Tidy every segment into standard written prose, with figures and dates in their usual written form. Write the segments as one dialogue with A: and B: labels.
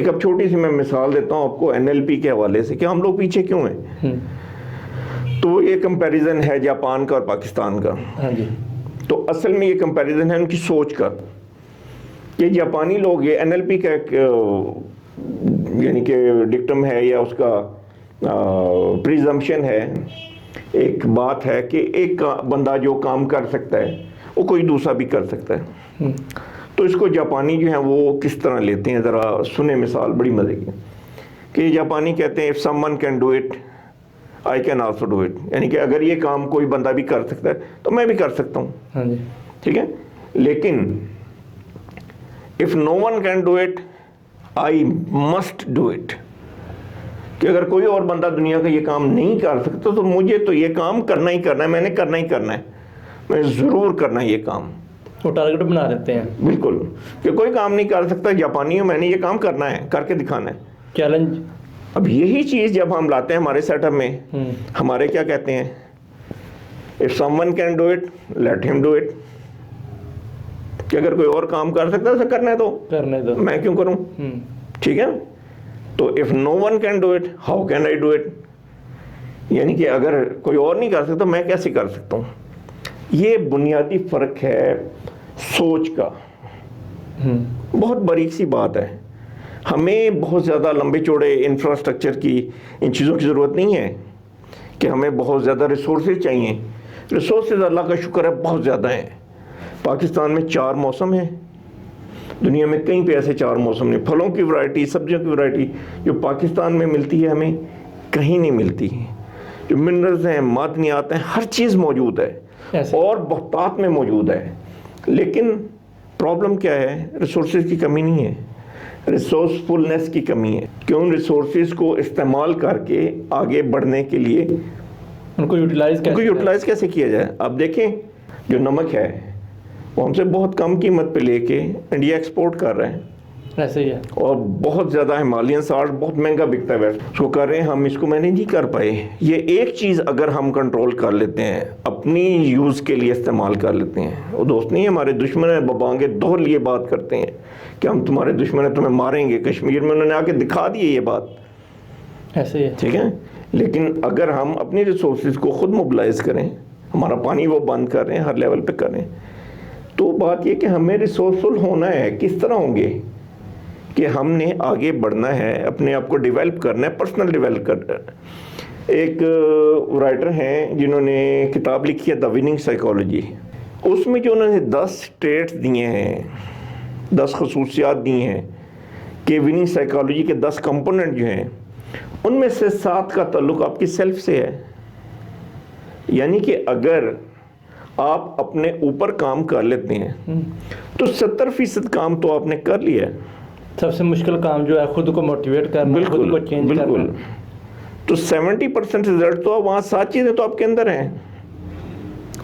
A: ایک اب چھوٹی سی میں مثال دیتا ہوں آپ کو NLP کے حوالے سے کہ ہم لوگ پیچھے کیوں ہیں. تو یہ کمپیریزن ہے جاپان کا اور پاکستان کا. تو اصل میں یہ کمپیریزن ہے ان کی سوچ کا کہ جاپانی لوگ یہ NLP کا ایک یعنی کہ ڈکٹم ہے یا اس کا پریزمپشن ہے, ایک بات ہے کہ ایک بندہ جو کام کر سکتا ہے وہ کوئی دوسرا بھی کر سکتا ہے. تو اس کو جاپانی جو ہیں وہ کس طرح لیتے ہیں, ذرا سنیں مثال بڑی مزے کی. کہ جاپانی کہتے ہیں if someone can do it I can also do it, یعنی کہ اگر یہ کام کوئی بندہ بھی کر سکتا ہے تو میں بھی کر سکتا ہوں. ٹھیک ہے, لیکن if no one can do it I must do it, کہ اگر کوئی اور بندہ دنیا کا یہ کام نہیں کر سکتا تو مجھے تو یہ کام کرنا ہی کرنا ہے, میں نے کرنا ہی کرنا ہے, میں ضرور کرنا ہے یہ کام.
B: وہ ٹارگٹ بنا دیتے ہیں.
A: بالکل, کہ کوئی کام نہیں کر سکتا, جاپانی ہوں میں نے یہ کام کرنا ہے, کر کے دکھانا ہے.
B: چیلنج.
A: اب یہی چیز جب ہم لاتے ہیں ہمارے سیٹ اپ میں, ہمارے کیا کہتے ہیں, if someone can do it let him do it, کہ اگر کوئی اور کام کر سکتا ہے اسے کرنے دو, میں کیوں کروں. ٹھیک ہے, تو if no one can do it how can I do it, یعنی کہ اگر کوئی اور نہیں کر سکتا میں کیسے کر سکتا ہوں. یہ بنیادی فرق ہے سوچ کا, بہت باریک سی بات ہے. ہمیں بہت زیادہ لمبے چوڑے انفراسٹرکچر کی ان چیزوں کی ضرورت نہیں ہے کہ ہمیں بہت زیادہ ریسورسز چاہیے. ریسورسز اللہ کا شکر ہے بہت زیادہ ہیں. پاکستان میں 4 موسم ہیں, دنیا میں کہیں پہ ایسے 4 موسم نہیں. پھلوں کی ورائٹی, سبزیوں کی ورائٹی جو پاکستان میں ملتی ہے ہمیں کہیں نہیں ملتی. جو منرلز ہیں, معدنیات ہیں, ہر چیز موجود ہے اور بہتات میں موجود ہے. لیکن پرابلم کیا ہے, ریسورسز کی کمی نہیں ہے, ریسورسفلنس کی کمی ہے کہ ان ریسورسز کو استعمال کر کے آگے بڑھنے کے لیے
B: ان کو یوٹیلائز
A: کیسے کیا جائے. اب دیکھیں جو نمک ہے وہ ہم سے بہت کم قیمت پہ لے کے انڈیا ایکسپورٹ کر رہے ہیں,
B: ایسے ہی ہے,
A: اور بہت زیادہ ہمالین سالٹ بہت مہنگا بکتا ہے, اس کو کر رہے ہیں ہم, اس کو مینیج نہیں کر پائے. یہ ایک چیز اگر ہم کنٹرول کر لیتے ہیں, اپنی یوز کے لیے استعمال کر لیتے ہیں, وہ دوست نہیں ہمارے دشمن ہیں, ببانگے دوہر لیے بات کرتے ہیں کہ ہم تمہارے دشمن ہیں, تمہیں ماریں گے. کشمیر میں انہوں نے آ کے دکھا دیے یہ بات,
B: ایسے ہی ہے.
A: ٹھیک ہے, لیکن اگر ہم اپنی ریسورسز کو خود موبلائز کریں, ہمارا پانی وہ بند کر رہے ہیں ہر لیول پہ کر رہے ہیں, تو بات یہ کہ ہمیں ریسورسفل ہونا ہے. کس طرح ہوں گے کہ ہم نے آگے بڑھنا ہے, اپنے آپ کو ڈیولپ کرنا ہے, پرسنل ڈیولپ کرنا ہے. ایک رائٹر ہیں جنہوں نے کتاب لکھی ہے دا وننگ سائیکالوجی, اس میں جو انہوں نے 10 ٹریٹس دیے ہیں, 10 خصوصیات دی ہیں کہ وننگ سائیکالوجی کے 10 کمپوننٹ جو ہیں, ان میں سے 7 کا تعلق آپ کی سیلف سے ہے. یعنی کہ اگر آپ اپنے اوپر کام کر لیتے ہیں تو 70% کام تو آپ نے کر لیا ہے.
B: سب سے مشکل کام جو ہے خود کو موٹیویٹ کرنا, خود کو چینج کرنا.
A: تو 70% رزلٹ تو وہاں 7 چیزیں تو آپ کے اندر ہیں.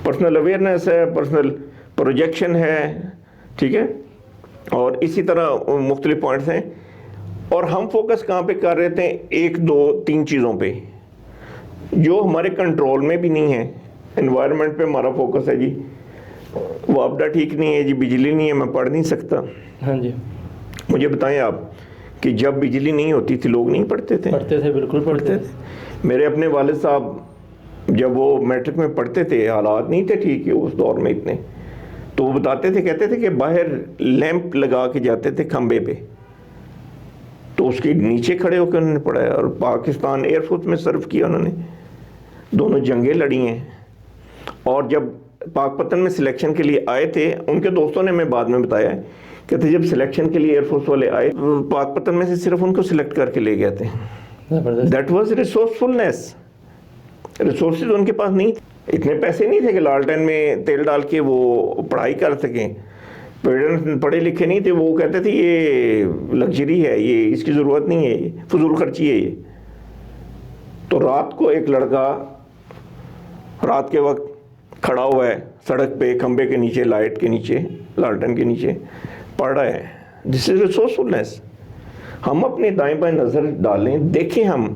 A: پرسنل اویئرنیس ہے, پرسنل پروجیکشن ہے, ٹھیک ہے, اور اسی طرح مختلف پوائنٹس ہیں. اور ہم فوکس کہاں پہ کر رہے تھے, 1 2 3 چیزوں پہ جو ہمارے کنٹرول میں بھی نہیں ہے. انوائرمنٹ پہ ہمارا فوکس ہے, جی وابڈا ٹھیک نہیں ہے, جی بجلی نہیں ہے, میں پڑھ نہیں سکتا.
B: ہاں جی,
A: مجھے بتائیں آپ کہ جب بجلی نہیں ہوتی تھی لوگ نہیں پڑھتے تھے؟
B: پڑھتے تھے, بالکل پڑھتے تھے.
A: میرے اپنے والد صاحب جب وہ میٹرک میں پڑھتے تھے, حالات نہیں تھے ٹھیک ہے اس دور میں اتنے, تو وہ بتاتے تھے, کہتے تھے کہ باہر لیمپ لگا کے جاتے تھے کھمبے پہ, تو اس کے نیچے کھڑے ہو کے انہوں نے پڑھایا. اور پاکستان ایئر فورس میں سرو کیا انہوں نے, دونوں جنگیں لڑی ہیں. اور جب پاک پتن میں سلیکشن کے لیے آئے تھے, ان کے دوستوں نے ہمیں بعد میں بتایا ہے کہتے جب سلیکشن کے لیے ایئر فورس والے آئے, پاک پتن میں سے صرف ان کو سلیکٹ کر کے لے گئے تھے. That was ریسورسفلنس. ریسورسز ان کے پاس نہیں تھے, اتنے پیسے نہیں تھے کہ لالٹین میں تیل ڈال کے وہ پڑھائی کر سکیں. پیرنٹس پڑھے لکھے نہیں تھے, وہ کہتے تھے یہ لگژری ہے, یہ اس کی ضرورت نہیں ہے, یہ فضول خرچی ہے یہ. تو رات کو ایک لڑکا رات کے وقت کھڑا ہوا ہے سڑک پہ کھمبے کے نیچے, لائٹ کے نیچے, لالٹن کے نیچے پڑھ رہا ہے. دس از ریسورسفلنس. ہم اپنے دائیں بائیں نظر ڈالیں, دیکھیں ہم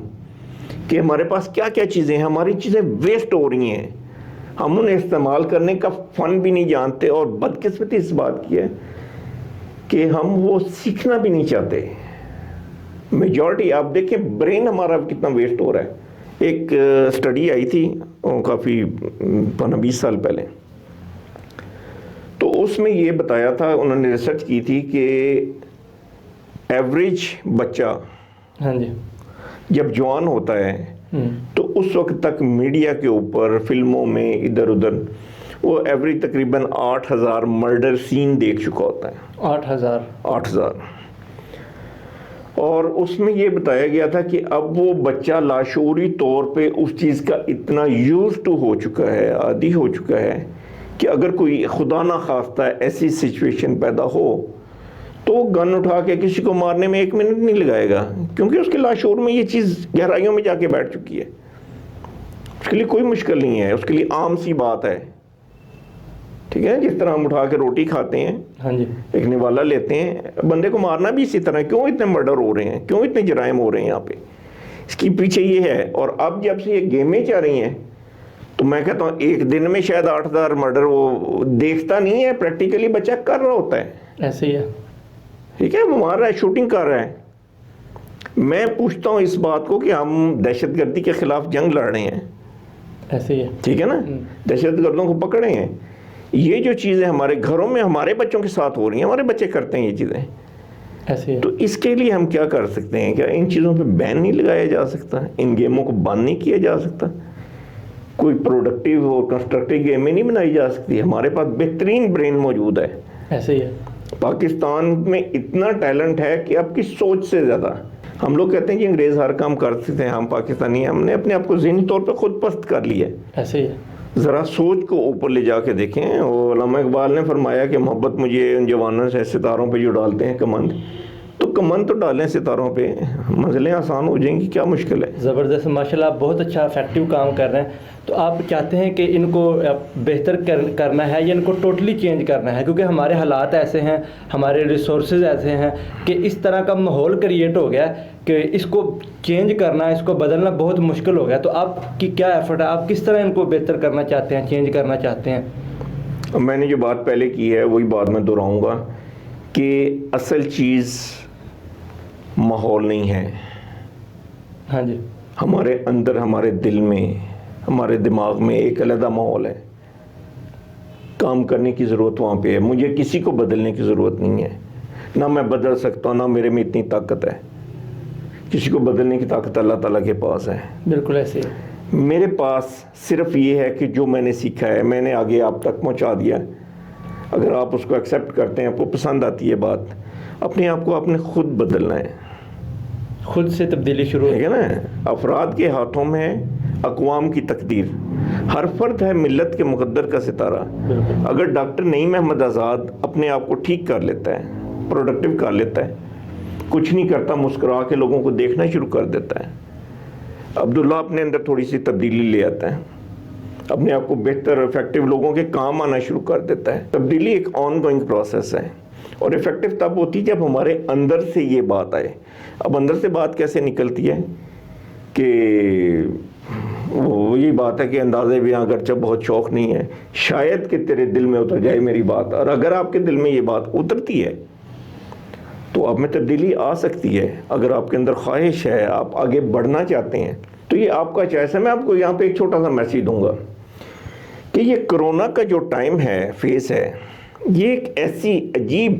A: کہ ہمارے پاس کیا کیا چیزیں ہیں. ہماری چیزیں ویسٹ ہو رہی ہیں, ہم انہیں استعمال کرنے کا فن بھی نہیں جانتے, اور بدقسمتی اس بات کی ہے کہ ہم وہ سیکھنا بھی نہیں چاہتے. میجورٹی آپ دیکھیں برین ہمارا کتنا ویسٹ ہو رہا ہے. ایک اسٹڈی آئی تھی کافی 15-20 سال پہلے, تو اس میں یہ بتایا تھا, انہوں نے ریسرچ کی تھی کہ ایوریج بچہ
B: ہاں جی
A: جب جوان ہوتا ہے تو اس وقت تک میڈیا کے اوپر, فلموں میں, ادھر ادھر وہ ایوریج تقریباً 8,000 مرڈر سین دیکھ چکا ہوتا ہے. 8,000. اور اس میں یہ بتایا گیا تھا کہ اب وہ بچہ لاشعوری طور پہ اس چیز کا اتنا یوز ٹو ہو چکا ہے, عادی ہو چکا ہے, کہ اگر کوئی خدا نہ خواستہ ایسی سچویشن پیدا ہو تو گن اٹھا کے کسی کو مارنے میں 1 منٹ نہیں لگائے گا, کیونکہ اس کے لاشعور میں یہ چیز گہرائیوں میں جا کے بیٹھ چکی ہے. اس کے لیے کوئی مشکل نہیں ہے, اس کے لیے عام سی بات ہے. ٹھیک ہے, جس طرح ہم اٹھا کے روٹی کھاتے ہیں,
B: ہاں جی,
A: ایک نوالا لیتے ہیں, بندے کو مارنا بھی اسی طرح. کیوں اتنے مرڈر ہو رہے ہیں, کیوں اتنے جرائم ہو رہے ہیں یہاں پہ, اس کی پیچھے یہ ہے. اور اب جب سے یہ گیمیں چل رہی ہیں تو میں کہتا ہوں ایک دن میں شاید 8,000 مرڈر وہ دیکھتا نہیں ہے, پریکٹیکلی بچہ کر رہا ہوتا ہے.
B: ایسے ہی ہے.
A: ٹھیک ہے, وہ مار رہا ہے, شوٹنگ کر رہا ہے. میں پوچھتا ہوں اس بات کو کہ ہم دہشت گردی کے خلاف جنگ لڑ رہے ہیں,
B: ایسے ہی ہے.
A: ٹھیک ہے نا, دہشت گردوں کو پکڑے ہیں. یہ جو چیزیں ہمارے گھروں میں ہمارے بچوں کے ساتھ ہو رہی ہیں, ہمارے بچے کرتے ہیں یہ چیزیں,
B: ایسے ہی.
A: تو اس کے لیے ہم کیا کر سکتے ہیں؟ کیا ان چیزوں پہ بین نہیں لگایا جا سکتا؟ ان گیموں کو بند نہیں کیا جا سکتا؟ کوئی پروڈکٹیو اور کنسٹرکٹیو گیمیں نہیں بنائی جا سکتی؟ ہمارے پاس بہترین برین موجود ہے.
B: ایسے ہی ہے.
A: پاکستان میں اتنا ٹیلنٹ ہے کہ اب کی سوچ سے زیادہ. ہم لوگ کہتے ہیں کہ انگریز ہر کام کر سکتے ہیں, ہم پاکستانی ہیں, ہم نے اپنے آپ کو ذہنی طور پہ خود پست کر لیا ہے.
B: ایسے ہی ہے.
A: ذرا سوچ کو اوپر لے جا کے دیکھیں. علامہ اقبال نے فرمایا کہ محبت مجھے ان جوانوں سے ستاروں پہ جو ڈالتے ہیں کمند, تو کمند تو ڈالیں ستاروں پہ, منزلیں آسان ہو جائیں گی. کیا مشکل ہے؟
B: زبردست, ماشاءاللہ آپ بہت اچھا افیکٹو کام کر رہے ہیں. تو آپ چاہتے ہیں کہ ان کو بہتر کرنا ہے یا ان کو ٹوٹلی چینج کرنا ہے؟ کیونکہ ہمارے حالات ایسے ہیں, ہمارے ریسورسز ایسے ہیں کہ اس طرح کا ماحول کریٹ ہو گیا کہ اس کو چینج کرنا, اس کو بدلنا بہت مشکل ہو گیا. تو آپ کی کیا ایفرٹ ہے, آپ کس طرح ان کو بہتر کرنا چاہتے ہیں, چینج کرنا چاہتے ہیں؟
A: میں نے جو بات پہلے کی ہے وہی بات میں دہراؤں گا کہ اصل چیز ماحول نہیں ہے.
B: ہاں جی,
A: ہمارے اندر, ہمارے دل میں, ہمارے دماغ میں ایک علیحدہ ماحول ہے. کام کرنے کی ضرورت وہاں پہ ہے. مجھے کسی کو بدلنے کی ضرورت نہیں ہے, نہ میں بدل سکتا ہوں, نہ میرے میں اتنی طاقت ہے. کسی کو بدلنے کی طاقت اللہ تعالیٰ کے پاس ہے.
B: بالکل ایسے ہی.
A: میرے پاس صرف یہ ہے کہ جو میں نے سیکھا ہے میں نے آگے آپ تک پہنچا دیا. اگر آپ اس کو ایکسیپٹ کرتے ہیں, آپ کو پسند آتی ہے بات, اپنے آپ کو آپ نے خود بدلنا ہے,
B: خود سے تبدیلی شروع.
A: ٹھیک ہے نا. افراد کے ہاتھوں میں ہے اقوام کی تقدیر. ہر فرد ہے ملت کے مقدر کا ستارہ. اگر ڈاکٹر نعیم احمد آزاد اپنے آپ کو ٹھیک کر لیتا ہے, پروڈکٹیو کر لیتا ہے, کچھ نہیں کرتا, مسکرا کے لوگوں کو دیکھنا شروع کر دیتا ہے, عبداللہ اپنے اندر تھوڑی سی تبدیلی لے آتا ہے, اپنے آپ کو بہتر افیکٹو لوگوں کے کام آنا شروع کر دیتا ہے. تبدیلی ایک آن گوئنگ پروسیس ہے, اور افیکٹو تب ہوتی ہے جب ہمارے اندر سے یہ بات آئے. اب اندر سے بات کیسے نکلتی ہے کہ وہی بات ہے کہ اندازے بھی اگرچہ بہت شوق نہیں ہے, شاید کہ تیرے دل میں اتر جائے میری بات. اور اگر آپ کے دل میں یہ بات اترتی ہے تو آپ میں تبدیلی آ سکتی ہے. اگر آپ کے اندر خواہش ہے, آپ آگے بڑھنا چاہتے ہیں, تو یہ آپ کا چوائس ہے. میں آپ کو یہاں پہ ایک چھوٹا سا میسیج دوں گا کہ یہ کرونا کا جو ٹائم ہے, فیس ہے, یہ ایک ایسی عجیب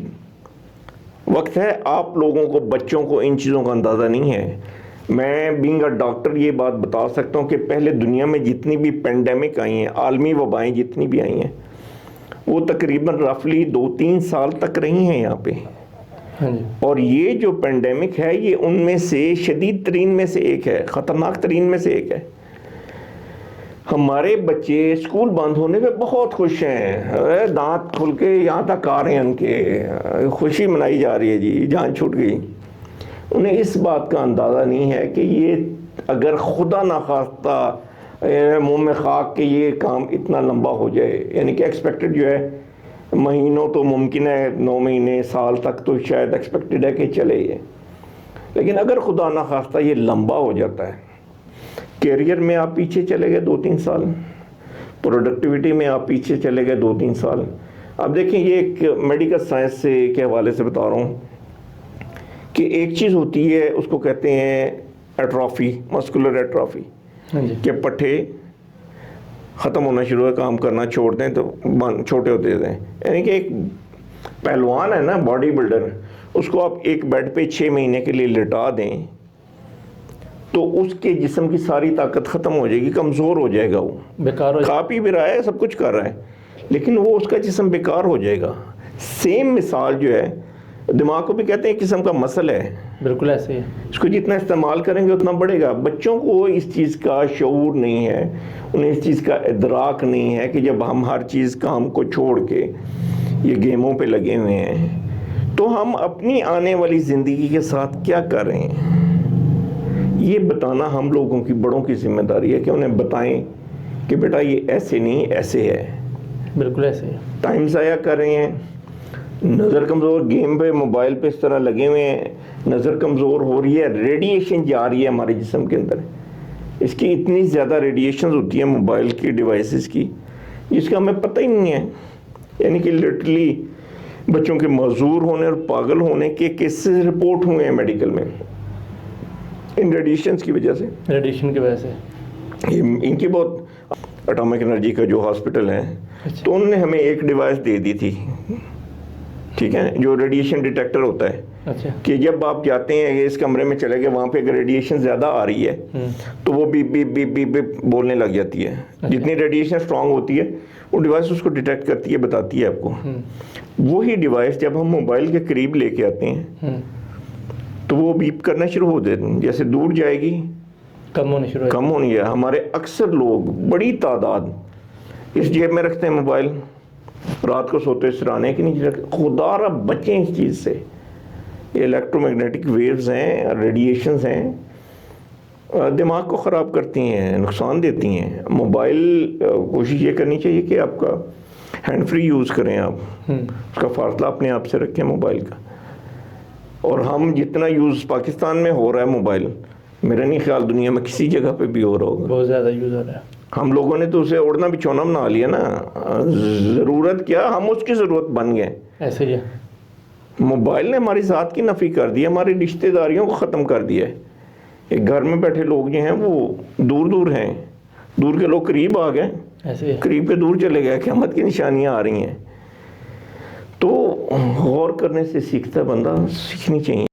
A: وقت ہے. آپ لوگوں کو, بچوں کو ان چیزوں کا اندازہ نہیں ہے. میں بینگ اے ڈاکٹر یہ بات بتا سکتا ہوں کہ پہلے دنیا میں جتنی بھی پینڈیمک آئی ہیں, عالمی وبائیں جتنی بھی آئی ہیں, وہ تقریباً رفلی 2-3 سال تک رہی ہیں یہاں پہ. اور یہ جو پینڈیمک ہے یہ ان میں سے شدید ترین میں سے ایک ہے, خطرناک ترین میں سے ایک ہے. ہمارے بچے اسکول بند ہونے پہ بہت خوش ہیں, دانت کھل کے یہاں تک آ رہے ہیں, ان کے خوشی منائی جا رہی ہے جی, جان چھوٹ گئی. انہیں اس بات کا اندازہ نہیں ہے کہ یہ اگر خدا نخواستہ منہ میں خاک کہ یہ کام اتنا لمبا ہو جائے, یعنی کہ ایکسپیکٹڈ جو ہے مہینوں تو ممکن ہے, 9 مہینے, سال تک تو شاید ایکسپیکٹڈ ہے کہ چلے یہ, لیکن اگر خدا نخواستہ یہ لمبا ہو جاتا ہے, کیریئر میں آپ پیچھے چلے گئے 2-3 سال, پروڈکٹیوٹی میں آپ پیچھے چلے گئے 2-3 سال. اب دیکھیں یہ ایک میڈیکل سائنس سے کے حوالے سے بتا رہا ہوں کہ ایک چیز ہوتی ہے اس کو کہتے ہیں ایٹرافی، مسکولر ایٹرافی،
B: ہاں جی،
A: کہ پٹھے ختم ہونا شروع ہے، کام کرنا چھوڑ دیں تو چھوٹے ہوتے ہیں. یعنی کہ ایک پہلوان ہے نا، باڈی بلڈر، اس کو آپ ایک بیڈ پہ 6 مہینے کے لیے لٹا دیں تو اس کے جسم کی ساری طاقت ختم ہو جائے گی، کمزور ہو جائے گا. وہ
B: بیکار ہو
A: کھا پی بھی رہا ہے، سب کچھ کر رہا ہے، لیکن وہ اس کا جسم بیکار ہو جائے گا. سیم مثال جو ہے دماغ کو بھی کہتے ہیں ایک قسم کا مسل ہے،
B: بالکل ایسے ہی.
A: اس کو جتنا استعمال کریں گے اتنا بڑھے گا. بچوں کو اس چیز کا شعور نہیں ہے، انہیں اس چیز کا ادراک نہیں ہے کہ جب ہم ہر چیز کام کو چھوڑ کے یہ گیموں پہ لگے ہوئے ہیں تو ہم اپنی آنے والی زندگی کے ساتھ کیا کر رہے ہیں. یہ بتانا ہم لوگوں کی، بڑوں کی ذمہ داری ہے کہ انہیں بتائیں کہ بیٹا یہ ایسے نہیں، ایسے ہے.
B: بالکل ایسے ہی.
A: ٹائم ضائع کر رہے ہیں، نظر کمزور، گیم پہ موبائل پہ اس طرح لگے ہوئے ہیں، نظر کمزور ہو رہی ہے، ریڈیشن جا رہی ہے ہمارے جسم کے اندر. اس کی اتنی زیادہ ریڈیشنز ہوتی ہیں موبائل کی ڈیوائسز کی، جس کا ہمیں پتہ ہی نہیں ہے. یعنی کہ لٹرلی بچوں کے معذور ہونے اور پاگل ہونے کے کیسز رپورٹ ہوئے ہیں میڈیکل میں ان ریڈیشنز کی وجہ سے.
B: ریڈیشن کی وجہ سے.
A: ان کی بہت اٹامک انرجی کا جو ہاسپٹل ہے تو انہوں نے ہمیں ایک ڈیوائس دے دی تھی، ٹھیک ہے، جو ریڈیشن ڈیٹیکٹر ہوتا ہے،
B: اچھا،
A: کہ جب آپ جاتے ہیں اس کمرے میں چلے گئے، وہاں پہ اگر ریڈیشن زیادہ آ رہی ہے تو وہ beep beep beep beep beep بولنے لگ جاتی ہے. جتنی ریڈیشن اسٹرانگ ہوتی ہے وہ ڈیوائس اس کو ڈیٹیکٹ کرتی ہے، بتاتی ہے آپ کو. وہی ڈیوائس جب ہم موبائل کے قریب لے کے آتے ہیں تو وہ بیپ کرنا شروع ہو دیتے ہیں. جیسے دور جائے گی
B: کم ہونی
A: ہے. ہمارے اکثر لوگ، بڑی تعداد، اس جیب میں رکھتے ہیں موبائل، رات کو سوتے سرانے کی نہیں رکھتے. خدا را بچیں اس چیز سے. یہ الیکٹرو میگنیٹک ویوز ہیں، ریڈیشنز ہیں، دماغ کو خراب کرتی ہیں، نقصان دیتی ہیں. موبائل کوشش یہ کرنی چاہیے کہ آپ کا ہینڈ فری یوز کریں، آپ اس کا فاصلہ اپنے آپ سے رکھیں موبائل کا. اور ہم جتنا یوز پاکستان میں ہو رہا ہے موبائل، میرا نہیں خیال دنیا میں کسی جگہ پہ بھی ہو رہا ہوگا.
B: بہت زیادہ یوز ہو رہا ہے.
A: ہم لوگوں نے تو اسے اوڑھنا بچھونا بنا لیا نا. ضرورت کیا، ہم اس کی ضرورت بن گئے.
B: ایسے ہی ہے.
A: موبائل نے ہماری ذات کی نفی کر دی، ہماری رشتہ داریوں کو ختم کر دیا ہے. ایک گھر میں بیٹھے لوگ جو ہیں وہ دور دور ہیں، دور کے لوگ قریب آ گئے،
B: ایسے ہی.
A: قریب کے دور چلے گئے. قیامت کی نشانیاں آ رہی ہیں. تو غور کرنے سے سیکھتا بندہ، سیکھنی چاہیے.